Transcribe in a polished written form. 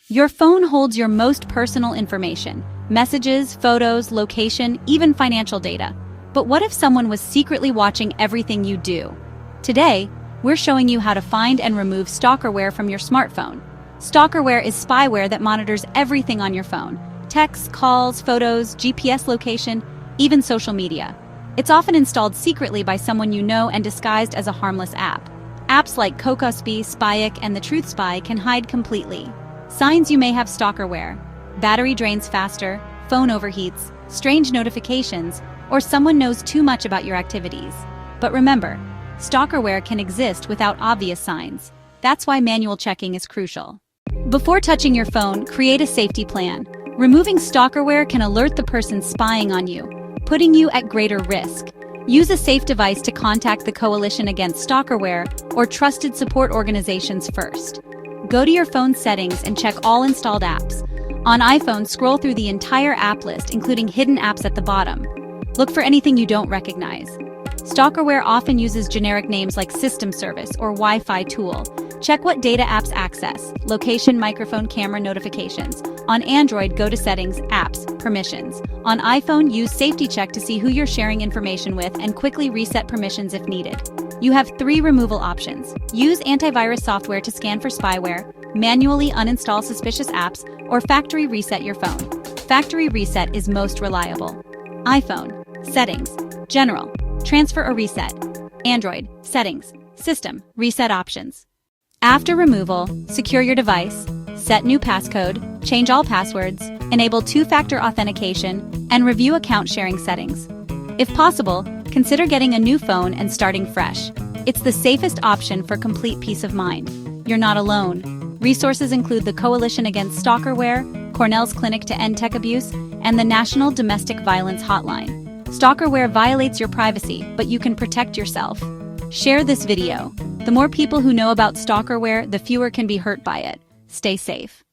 Your phone holds your most personal information: messages, photos, location, even financial data. But what if someone was secretly watching everything you do? Today, we're showing you how to find and remove stalkerware from your smartphone. Stalkerware is spyware that monitors everything on your phone: texts, calls, photos, GPS location, even social media. It's often installed secretly by someone you know and disguised as a harmless app. Apps like Kokospy, Spyik, and the Truth Spy can hide completely. Signs you may have stalkerware: battery drains faster, phone overheats, strange notifications, or someone knows too much about your activities. But remember, stalkerware can exist without obvious signs. That's why manual checking is crucial. Before touching your phone, create a safety plan. Removing stalkerware can alert the person spying on you, putting you at greater risk. Use a safe device to contact the Coalition Against Stalkerware or trusted support organizations first. Go to your phone's settings and check all installed apps. On iPhone, scroll through the entire app list, including hidden apps at the bottom. Look for anything you don't recognize. Stalkerware often uses generic names like system service or Wi-Fi tool. Check what data apps access: location, microphone, camera, notifications. On Android, go to Settings, Apps, Permissions. On iPhone, use Safety Check to see who you're sharing information with and quickly reset permissions if needed. You have 3 removal options. Use antivirus software to scan for spyware, manually uninstall suspicious apps, or factory reset your phone. Factory reset is most reliable. iPhone, Settings, General, Transfer or Reset. Android, Settings, System, Reset Options. After removal, secure your device, set new passcode, change all passwords, enable 2-factor authentication, and review account sharing settings. If possible, consider getting a new phone and starting fresh. It's the safest option for complete peace of mind. You're not alone. Resources include the Coalition Against Stalkerware, Cornell's Clinic to End Tech Abuse, and the National Domestic Violence Hotline. Stalkerware violates your privacy, but you can protect yourself. Share this video. The more people who know about stalkerware, the fewer can be hurt by it. Stay safe.